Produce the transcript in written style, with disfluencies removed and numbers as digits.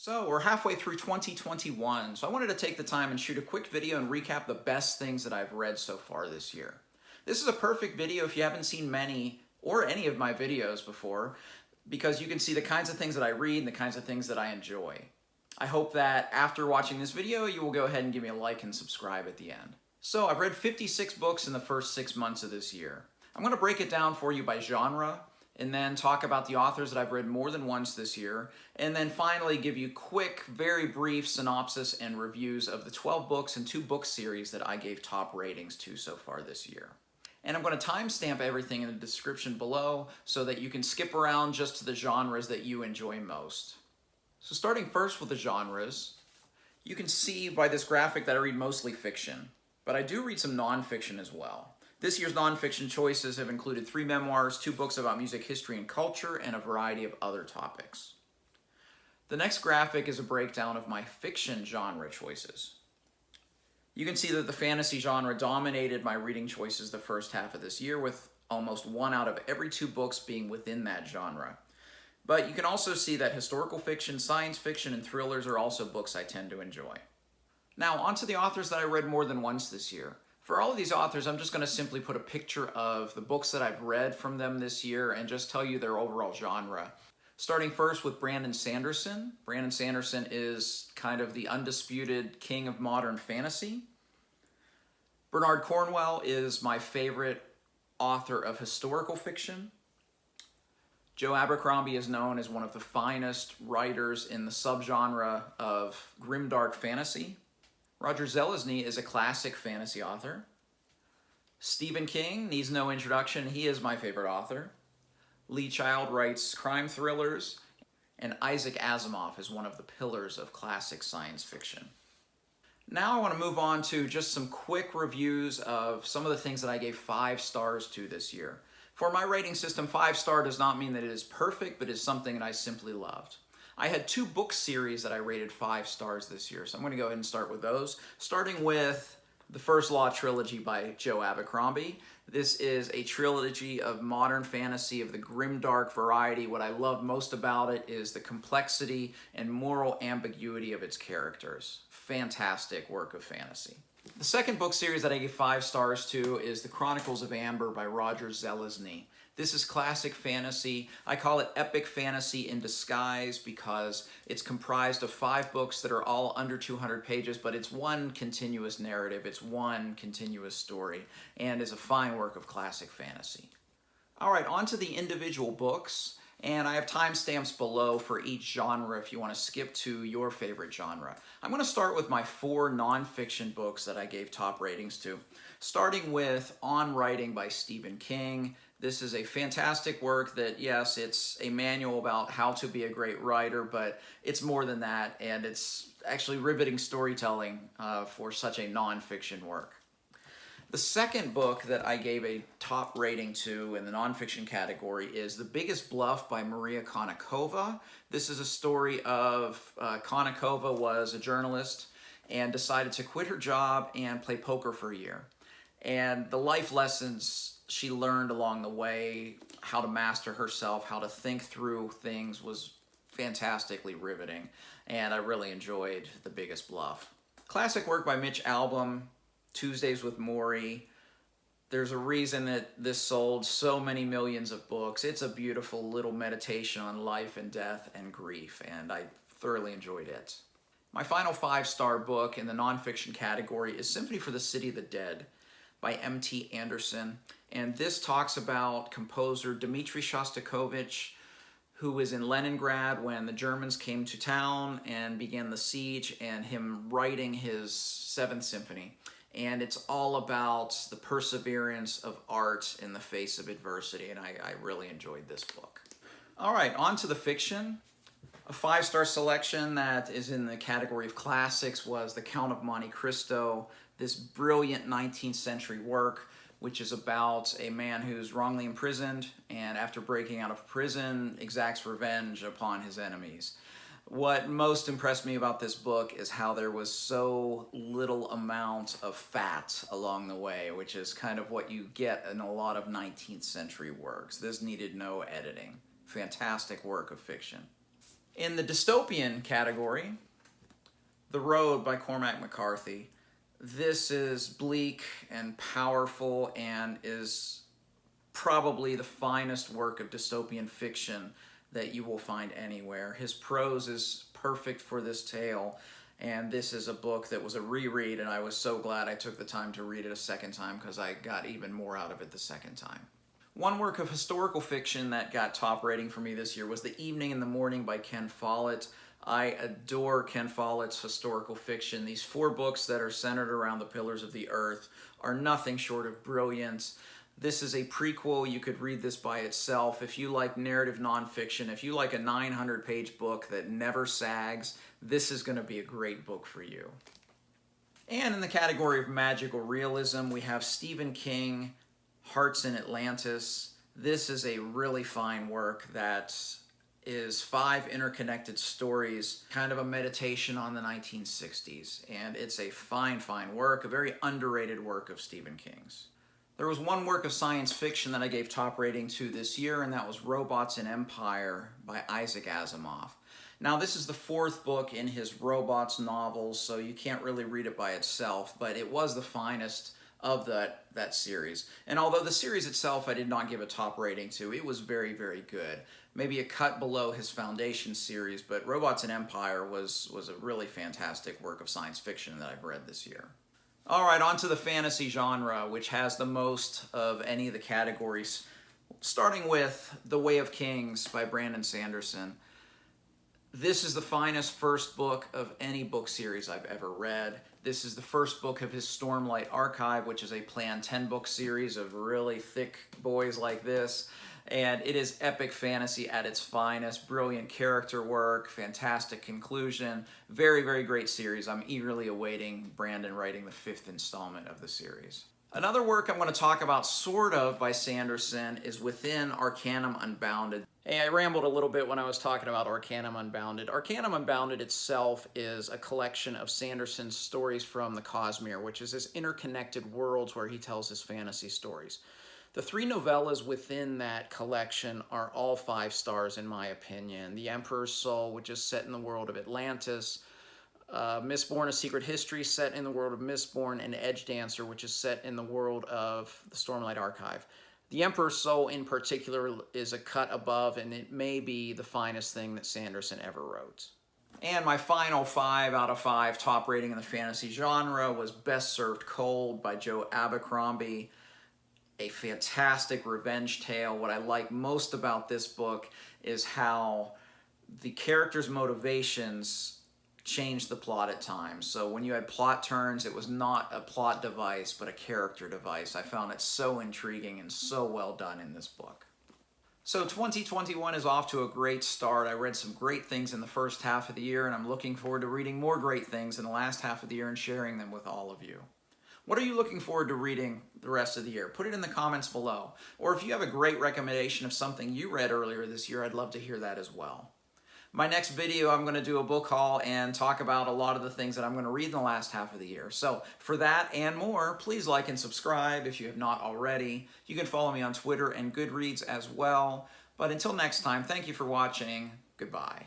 So we're halfway through 2021, so I wanted to take the time and shoot a quick video and recap the best things that I've read so far this year. This is a perfect video if you haven't seen many or any of my videos before, because you can see the kinds of things that I read and the kinds of things that I enjoy. I hope that after watching this video, you will go ahead and give me a like and subscribe at the end. So I've read 56 books in the first 6 months of this year. I'm going to break it down for you by genre, and then talk about the authors that I've read more than once this year, and then finally give you quick, very brief synopsis and reviews of the 12 books and 2 book series that I gave top ratings to so far this year. And I'm going to timestamp everything in the description below so that you can skip around just to the genres that you enjoy most. So starting first with the genres, you can see by this graphic that I read mostly fiction, but I do read some nonfiction as well. This year's nonfiction choices have included 3 memoirs, 2 books about music history and culture, and a variety of other topics. The next graphic is a breakdown of my fiction genre choices. You can see that the fantasy genre dominated my reading choices the first half of this year, with almost 1 out of every 2 books being within that genre. But you can also see that historical fiction, science fiction, and thrillers are also books I tend to enjoy. Now, on to the authors that I read more than once this year. For all of these authors, I'm just going to simply put a picture of the books that I've read from them this year and just tell you their overall genre. Starting first with Brandon Sanderson. Brandon Sanderson is kind of the undisputed king of modern fantasy. Bernard Cornwell is my favorite author of historical fiction. Joe Abercrombie is known as one of the finest writers in the subgenre of grimdark fantasy. Roger Zelazny is a classic fantasy author. Stephen King needs no introduction. He is my favorite author. Lee Child writes crime thrillers, and Isaac Asimov is one of the pillars of classic science fiction. Now I want to move on to just some quick reviews of some of the things that I gave 5 stars to this year. For my rating system, 5-star does not mean that it is perfect, but is something that I simply loved. I had 2 book series that I rated 5 stars this year, so I'm going to go ahead and start with those. Starting with the First Law trilogy by Joe Abercrombie. This is a trilogy of modern fantasy of the grimdark variety. What I love most about it is the complexity and moral ambiguity of its characters. Fantastic work of fantasy. The second book series that I gave 5 stars to is The Chronicles of Amber by Roger Zelazny. This is classic fantasy. I call it epic fantasy in disguise because it's comprised of 5 books that are all under 200 pages, but it's one continuous narrative, it's one continuous story, and is a fine work of classic fantasy. All right, on to the individual books, and I have timestamps below for each genre if you want to skip to your favorite genre. I'm going to start with my 4 nonfiction books that I gave top ratings to, starting with On Writing by Stephen King. This is a fantastic work that, yes, it's a manual about how to be a great writer, but it's more than that, and it's actually riveting storytelling for such a nonfiction work. The second book that I gave a top rating to in the nonfiction category is The Biggest Bluff by Maria Konnikova. This is a story of Konnikova was a journalist and decided to quit her job and play poker for a year. And the life lessons she learned along the way, how to master herself, how to think through things, was fantastically riveting. And I really enjoyed The Biggest Bluff. Classic work by Mitch Albom, Tuesdays with Morrie. There's a reason that this sold so many millions of books. It's a beautiful little meditation on life and death and grief, and I thoroughly enjoyed it. My final 5-star book in the nonfiction category is Symphony for the City of the Dead by M.T. Anderson. And this talks about composer Dmitri Shostakovich, who was in Leningrad when the Germans came to town and began the siege, and him writing his 7th Symphony. And it's all about the perseverance of art in the face of adversity, and I really enjoyed this book. All right, on to the fiction. A 5-star selection that is in the category of classics was The Count of Monte Cristo, this brilliant 19th century work, which is about a man who's wrongly imprisoned and after breaking out of prison exacts revenge upon his enemies. What most impressed me about this book is how there was so little amount of fat along the way, which is kind of what you get in a lot of 19th century works. This needed no editing. Fantastic work of fiction. In the dystopian category, The Road by Cormac McCarthy. This is bleak and powerful and is probably the finest work of dystopian fiction that you will find anywhere. His prose is perfect for this tale, and this is a book that was a reread, and I was so glad I took the time to read it a second time because I got even more out of it the second time. One work of historical fiction that got top rating for me this year was The Evening and the Morning by Ken Follett. I adore Ken Follett's historical fiction. These 4 books that are centered around the Pillars of the Earth are nothing short of brilliant. This is a prequel. You could read this by itself. If you like narrative nonfiction, if you like a 900-page book that never sags, this is going to be a great book for you. And in the category of magical realism, we have Stephen King, Hearts in Atlantis. This is a really fine work that is 5 interconnected stories, kind of a meditation on the 1960s. And it's a fine, fine work, a very underrated work of Stephen King's. There was one work of science fiction that I gave top rating to this year, and that was Robots and Empire by Isaac Asimov. Now, this is the 4th book in his Robots novels, so you can't really read it by itself, but it was the finest of that series. And although the series itself I did not give a top rating to, it was very, very good. Maybe a cut below his Foundation series, but Robots and Empire was a really fantastic work of science fiction that I've read this year. All right, on to the fantasy genre, which has the most of any of the categories, starting with The Way of Kings by Brandon Sanderson. This is the finest first book of any book series I've ever read. This is the first book of his Stormlight Archive, which is a planned 10-book series of really thick boys like this. And it is epic fantasy at its finest, brilliant character work, fantastic conclusion, very, very great series. I'm eagerly awaiting Brandon writing the 5th installment of the series. Another work I'm going to talk about sort of by Sanderson is Within Arcanum Unbounded. Hey, I rambled a little bit when I was talking about Arcanum Unbounded. Arcanum Unbounded itself is a collection of Sanderson's stories from the Cosmere, which is his interconnected worlds where he tells his fantasy stories. The 3 novellas within that collection are all 5 stars in my opinion. The Emperor's Soul, which is set in the world of Atlantis, Mistborn, A Secret History, set in the world of Mistborn, and Edge Dancer, which is set in the world of the Stormlight Archive. The Emperor's Soul in particular is a cut above, and it may be the finest thing that Sanderson ever wrote. And my final 5 out of 5 top rating in the fantasy genre was Best Served Cold by Joe Abercrombie. A fantastic revenge tale. What I like most about this book is how the characters' motivations changed the plot at times. So when you had plot turns, it was not a plot device, but a character device. I found it so intriguing and so well done in this book. So 2021 is off to a great start. I read some great things in the first half of the year, and I'm looking forward to reading more great things in the last half of the year and sharing them with all of you. What are you looking forward to reading the rest of the year? Put it in the comments below. Or if you have a great recommendation of something you read earlier this year, I'd love to hear that as well. My next video, I'm going to do a book haul and talk about a lot of the things that I'm going to read in the last half of the year. So for that and more, please like and subscribe if you have not already. You can follow me on Twitter and Goodreads as well. But until next time, thank you for watching. Goodbye.